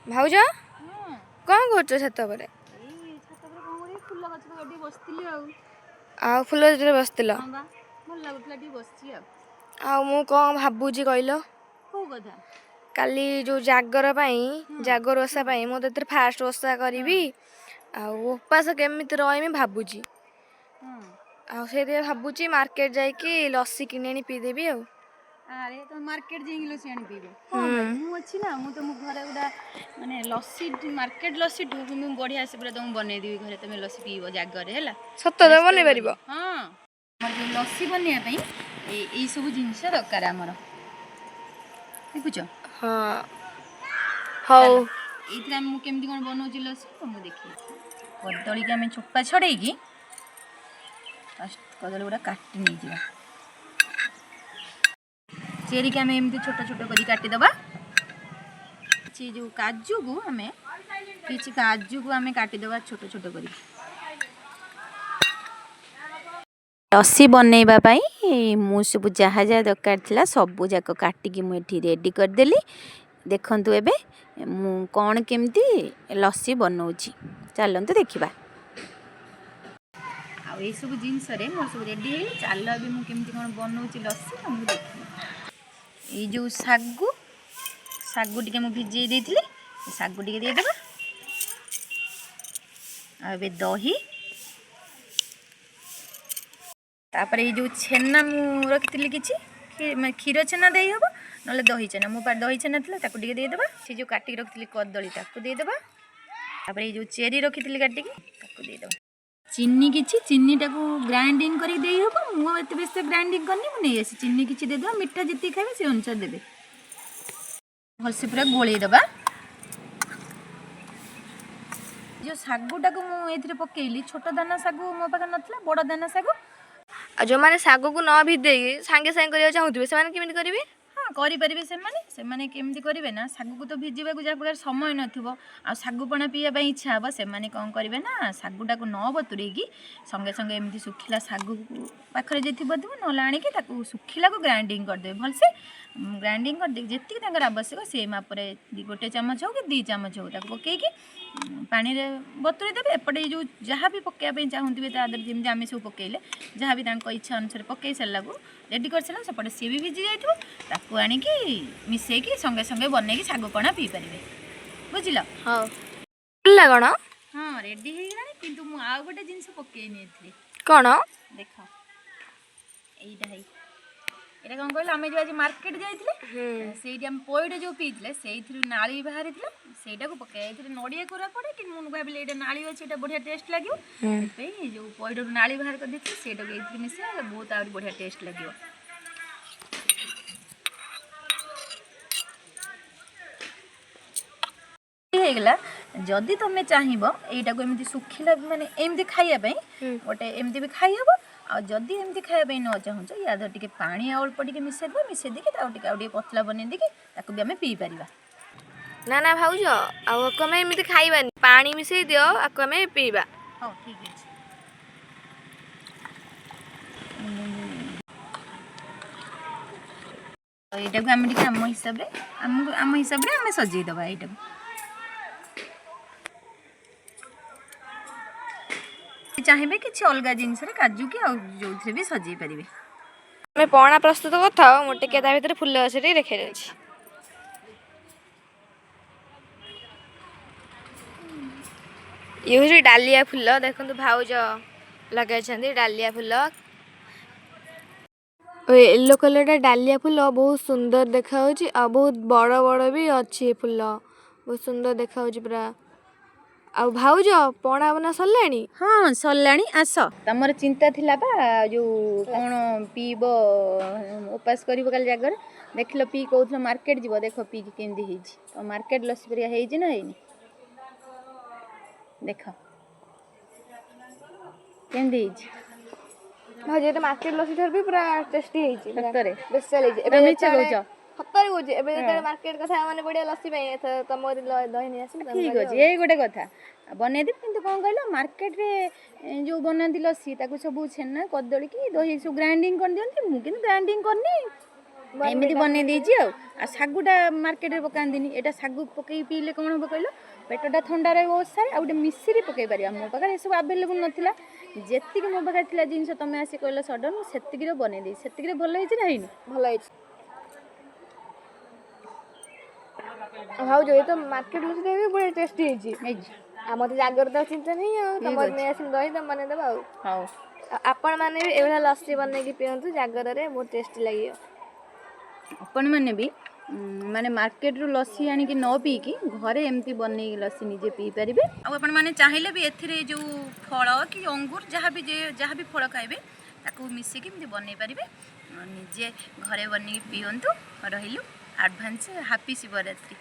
ଭାଉଜ କଣ କରୁଛ ଛାତ ଉପରେ? ଫୁଲ ଗଛ ଟିକେ ବସିଥିଲି ଆଉ ଫୁଲ ଗଛରେ ବସିଥିଲ? ହଁ ବା ଭଲ ଲାଗୁଥିଲା ଟିକେ ବସିଛି ଆଉ ମୁଁ କଣ ଭାବୁଛି କହିଲ? କୋଉ କଥା? କାଲି ଯୋଉ ଜାଗର ପାଇଁ ଜାଗର ଓଷା ପାଇଁ ମୁଁ ତ ଏଥିରେ ଫାଷ୍ଟ ଓଷା କରିବି। ଆଉ ଉପାସ କେମିତି ରହିମି ଭାବୁଛି। ଆଉ ସେଇଥିପାଇଁ ଭାବୁଛି ମାର୍କେଟ ଯାଇକି ଲସି କିଣି ଆଣି ପିଇଦେବି ଆଉ। ଆରେ ତମେ ମାର୍କେଟ ଯାଇକି ଲସି ଆଣି ପିଇବ କଣ ପାଇଁ? ମୁଁ ଅଛି ନା, ମୁଁ ତମ ଘରେ ଗୁଡ଼ା ମାନେ ଲସି ମାର୍କେଟ ଲସିଠୁ ମୁଁ ବଢ଼ିଆ ସେ ପୁରା ତମକୁ ବନେଇଦେବି ଘରେ, ତମେ ଲସି ପିଇବ ଜାଗରେ ହେଲା। ସତ ତମେ ବନେଇ ପାରିବ? ହଁ, ଆମର ଯୋଉ ଲସି ବନେଇବା ପାଇଁ ଏଇ ସବୁ ଜିନିଷ ଦରକାର ଆମର, ଦେଖୁଛ? ହଁ ହଉ। ଏଇଥିରେ ମୁଁ କେମିତି କ'ଣ ବନଉଛି ଲସି ତମକୁ ଦେଖିବି। କଦଳୀକି ଆମେ ଚୋପା ଛଡ଼େଇକି ଫାଷ୍ଟ କଦଳୀ ଗୁଡ଼ା କାଟି ନେଇଯିବା। ଚେରିକି ଆମେ ଏମିତି ଛୋଟ ଛୋଟ କରି କାଟିଦେବା। କିଛି ଯେଉଁ କାଜୁକୁ ଆମେ କାଟିଦେବା ଛୋଟ ଛୋଟ କରି। ଲସି ବନେଇବା ପାଇଁ ମୁଁ ସବୁ ଯାହା ଯାହା ଦରକାର ଥିଲା ସବୁ ଯାକ କାଟିକି ମୁଁ ଏଠି ରେଡ଼ି କରିଦେଲି। ଦେଖନ୍ତୁ ଏବେ ମୁଁ କ'ଣ କେମିତି ଲସି ବନଉଛି, ଚାଲନ୍ତୁ ଦେଖିବା। ଆଉ ଏଇସବୁ ଜିନିଷରେ ମୋର ସବୁ ରେଡ଼ି ହେଇଗଲା। ଚାଲ ଏବେ ମୁଁ କେମିତି କ'ଣ ବନଉଛି ଲସି ତମକୁ ଦେଖିବି। ଏଇ ଯେଉଁ ଶାଗୁ ଟିକେ ମୁଁ ଭିଜେଇ ଦେଇଥିଲି, ଶାଗୁ ଟିକେ ଦେଇଦେବା। ଆଉ ଏବେ ଦହି, ତାପରେ ଏଇ ଯେଉଁ ଛେନା ମୁଁ ରଖିଥିଲି କିଛି କ୍ଷୀର ଛେନା ଦେଇ ହେବ ନହେଲେ ଦହି ଛେନା, ମୋ ପାଖରେ ଦହି ଛେନା ଥିଲା ତାକୁ ଟିକେ ଦେଇଦେବା। ସେ ଯେଉଁ କାଟିକି ରଖିଥିଲି କଦଳୀ ତାକୁ ଦେଇଦେବା। ତାପରେ ଏଇ ଯେଉଁ ଚେରି ରଖିଥିଲି କାଟିକି ତାକୁ ଦେଇଦେବା। ଚିନିଟାକୁ ଗ୍ରାଇଣ୍ଡିଙ୍ଗ କରିକି ଦେଇହେବ। ମୁଁ ଏତେ ବେଶୀ ଗ୍ରାଇଣ୍ଡିଙ୍ଗ କରିନି, ମୁଁ ନେଇ ଆସିଛି। ଚିନି କିଛି ଦେଇଦେବା, ମିଠା ଯେତିକି ଖାଇବେ ସେ ଅନୁସାରେ ଦେବେ। ଭଲସେ ପୁରା ଗୋଳେଇ ଦେବା। ଯେଉଁ ଶାଗୁଟାକୁ ମୁଁ ଏଇଥିରେ ପକେଇଲି, ଛୋଟ ଦାନା ଶାଗୁ ମୋ ପାଖରେ ନଥିଲା, ବଡ଼ ଦାନା ଶାଗୁ। ଆଉ ଯୋଉମାନେ ଶାଗକୁ ନ ଭିଦେଇକି ସାଙ୍ଗେ ସାଙ୍ଗେ କରିବାକୁ ଚାହୁଁଥିବେ ସେମାନେ କେମିତି କରିବେ? ହଁ, କରିପାରିବେ। ସେମାନେ କେମିତି କରିବେ ନା, ଶାଗୁକୁ ତ ଭିଜିବାକୁ ଯାହା ପାଖରେ ସମୟ ନଥିବ, ଆଉ ଶାଗୁପଣା ପିଇବା ପାଇଁ ଇଚ୍ଛା ହେବ, ସେମାନେ କ'ଣ କରିବେ ନା ଶାଗୁଟାକୁ ନ ବତୁରେଇକି ସଙ୍ଗେ ସଙ୍ଗେ ଏମିତି ଶୁଖିଲା ଶାଗୁକୁ ପାଖରେ ଯଦି ଥିବ ନହେଲେ ଆଣିକି ତାକୁ ଶୁଖିଲାକୁ ଗ୍ରାଇଣ୍ଡିଙ୍ଗ କରିଦେବେ। ଭଲସେ ଗ୍ରାଇଣ୍ଡିଙ୍ଗ କରିଦେଇକି ଯେତିକି ତାଙ୍କର ଆବଶ୍ୟକ ସେଇ ମାପରେ 1 ଚାମଚ ହେଉ କି 2 ଚାମଚ ହେଉ ତାକୁ ପକେଇକି ପାଣିରେ ବତୁରେଇ ଦେବେ। ଏପଟେ ଏଇ ଯେଉଁ ଯାହା ବି ପକାଇବା ପାଇଁ ଚାହୁଁଥିବେ ତା ଦେହରେ ଯେମିତି ଆମେ ସବୁ ପକାଇଲେ ଯାହା ବି ତାଙ୍କ ଇଚ୍ଛା ଅନୁସାରେ ପକାଇ ସାରିଲାକୁ ରେଡ଼ି କରିସାରିଲା, ସେପଟେ ସିଏ ବି ଭିଜି ଯାଇଥିବ। ତାକୁ ଆଣିକି ମିଶାଇକି ସଙ୍ଗେ ସଙ୍ଗେ ବନେଇକି ଶାଗୁପଣା ପିଇପାରିବେ। ବୁଝିଲ? ହଉ। ଭଲ କ'ଣ? ହଁ, ରେଡ଼ି ହେଇଗଲାଣି। କିନ୍ତୁ ମୁଁ ଆଉ ଗୋଟେ ଜିନିଷ ପକେଇନି ଏଥିରେ। କ'ଣ? ଦେଖ, ଏଇଟା କ'ଣ କହିଲ, ଆମେ ଯେଉଁ ଆଜି ମାର୍କେଟ ଯାଇଥିଲେ ସେଇଠି ଆମେ ପଇଡ଼ ଯେଉଁ ପିଇଥିଲେ ସେଇଥିରୁ ନାଳି ବାହାରିଥିଲା, ସେଇଟାକୁ ପକାଇବା। ଏଥିରେ ନଡ଼ିଆ କୋରା ପଡ଼େ କିନ୍ତୁ ମୁଁ ଭାବିଲି ଏଇଟା ନାଳି ଅଛି, ଏଇଟା ବଢ଼ିଆ ଟେଷ୍ଟ ଲାଗିବ। ସେଥିପାଇଁ ଯେଉଁ ପଇଡ଼ରୁ ନାଳି ବାହାର କରିଦେଇଥିଲି ସେଇଟାକୁ ଏଇଥିରେ ମିଶାଇଲେ ବହୁତ ଆହୁରି ବଢ଼ିଆ ଟେଷ୍ଟ ଲାଗିବ। ହେଇଗଲା। ଯଦି ତମେ ଚାହିଁବ ଏଇଟାକୁ ଏମିତି ଶୁଖିଲା ମାନେ ଏମିତି ଖାଇବା ପାଇଁ ଗୋଟେ ଏମିତି ବି ଖାଇହେବ। ଆଉ ଯଦି ଏମିତି ଖାଇବା ପାଇଁ ନ ଚାହୁଁଛ, ୟା ଦେହରେ ଟିକେ ପାଣି ଅଳ୍ପ ଟିକେ ମିଶାଇ ଦେଇକି ତାକୁ ଟିକେ ଆଉ ଟିକେ ପତଳା ବନେଇ ଦେଇକି ତାକୁ ବି ଆମେ ପିଇପାରିବା। ନା ନା ଭାଉଜ, ଆଉ ଆକୁ ଆମେ ଏମିତି ଖାଇବାନି, ପାଣି ମିଶେଇ ଦିଅ, ଆକୁ ଆମେ ପିଇବା। ହଉ, ଠିକ୍ ଅଛି। ଏଇଟାକୁ ଆମେ ଟିକେ ଆମ ହିସାବରେ ଆମେ ସଜେଇଦେବା। ଏଇଟାକୁ ଚାହିଁବେ କିଛି ଅଲଗା ଜିନିଷରେ କାଜୁ କି ଆଉ ଯୋଉଥିରେ ବି ସଜେଇ ପାରିବେ। ଆମେ ପଣା ପ୍ରସ୍ତୁତ କରିଥାଅ, ମୁଁ ଟିକେ ତା ଭିତରେ ଫୁଲ ଗଛ ଟିକେ ଦେଖାଇ ଦେଉଛି। ଇଏ ହେଉଛି ଡାଲିଆ ଫୁଲ। ଦେଖନ୍ତୁ ଭାଉଜ ଲଗାଇଛନ୍ତି ଡାଲିଆ ଫୁଲ। ୟେଲୋ କଲରଟା ଡାଲିଆ ଫୁଲ ବହୁତ ସୁନ୍ଦର ଦେଖାଯାଉଛି, ଆଉ ବହୁତ ବଡ଼ ବଡ଼ ବି ଅଛି ଫୁଲ, ବହୁତ ସୁନ୍ଦର ଦେଖାଯାଉଛି ପୁରା। ଆଉ ଭାଉଜ ପଣା ବନା ସରିଲାଣି? ହଁ, ସରିଲାଣି। ଆସ, ତମର ଚିନ୍ତା ଥିଲା ବା ଯୋଉ କ'ଣ ପିଇବ, ଉପାସ କରିବ କାଲି ଜାଗରେ। ଦେଖିଲ ପିଇ କହୁଥିଲ ମାର୍କେଟ ଯିବ, ଦେଖ ପିଇକି କେମିତି ହେଇଛି। ତ ମାର୍କେଟ ଲସି ପରିକା ହେଇଛି ନା ହେଇନି? ଦେଖ କେମିତି ହେଇଛି। ଭାଉଜ ଏଟା ମାର୍କେଟ ଲସି ଠାରୁ ବି ପୁରା ଟେଷ୍ଟି ହେଇଛି। ସତରେ? ସ୍ପେଶାଲ ହେଇଛି। ଏବେ ମିଛ କହୁଛ? ସତରେ କହୁଛି। ଏବେ ଯେତେବେଳେ ମାର୍କେଟ କଥା ମାନେ ପଡ଼ିଆ ଲସି ପାଇଁ, ତମ ଦହି ନେଇ ଆସିବି। ଠିକ୍ ଅଛି, ଏଇ ଗୋଟେ କଥା ବନେଇଦେବି। କିନ୍ତୁ କ'ଣ କହିଲ, ମାର୍କେଟରେ ଯେଉଁ ବନାନ୍ତି ଲସି ତାକୁ ସବୁ ଛେନା କଦଳୀ କି ଦହି ସବୁ ଗ୍ରାଇଣ୍ଡିଙ୍ଗ କରିଦିଅନ୍ତି। ମୁଁ କିନ୍ତୁ ଗ୍ରାଇଣ୍ଡିଙ୍ଗ କରିନି, ଏମିତି ବନେଇ ଦେଇଛି ଆଉ ଶାଗୁଟା ମାର୍କେଟରେ ପକାନ୍ତିନି, ଏଇଟା ଶାଗୁ ପକେଇ ପିଇଲେ କ'ଣ ହେବ କହିଲ, ପେଟଟା ଥଣ୍ଡା ରହିବ ଓଷାରେ। ଆଉ ଗୋଟେ ମିଶ୍ରି ପକେଇ ପାରିବା, ମୋ ପାଖରେ ଏସବୁ ଆଭେଲେବୁଲ୍ ନଥିଲା, ଯେତିକି ମୋ ପାଖରେ ଥିଲା ଜିନିଷ ତମେ ଆସି କହିଲ ସଡ଼ନ୍, ମୁଁ ସେତିକିରେ ବନେଇ ଦେଇଛି। ସେତିକିରେ ଭଲ ହେଇଛି ନା ହେଇନି? ଭଲ ହେଇଛି। ଭାଉଜ ଏ ତ ମାର୍କେଟ ଲସି ଦେବି ପୁରା ଟେଷ୍ଟି ହେଇଛି। ଆମର ତ ଜାଗର ତ ଚିନ୍ତା ନାହିଁ ଆଉ, ତମର ନେଇ ଆସିଲି ଦହି ତମ ବନେଇଦେବ ଆଉ। ହଉ ଆପଣମାନେ ବି ଏଇଭଳିଆ ଲସି ବନେଇକି ପିଅନ୍ତୁ ଜାଗରରେ, ବହୁତ ଟେଷ୍ଟି ଲାଗିବ। ଆପଣମାନେ ବି ମାନେ ମାର୍କେଟରୁ ଲସି ଆଣିକି ନ ପିଇକି ଘରେ ଏମିତି ବନେଇକି ଲସି ନିଜେ ପିଇପାରିବେ। ଆଉ ଆପଣମାନେ ଚାହିଁଲେ ବି ଏଥିରେ ଯେଉଁ ଫଳ କି ଅଙ୍ଗୁର ଯାହା ବି ଫଳ ଖାଇବେ ତାକୁ ମିଶିକି ଏମିତି ବନେଇ ପାରିବେ। ନିଜେ ଘରେ ବନେଇକି ପିଅନ୍ତୁ। ରହିଲୁ, ଆଡ଼ଭାନ୍ସ ହାପି ଶିବରାତ୍ରି।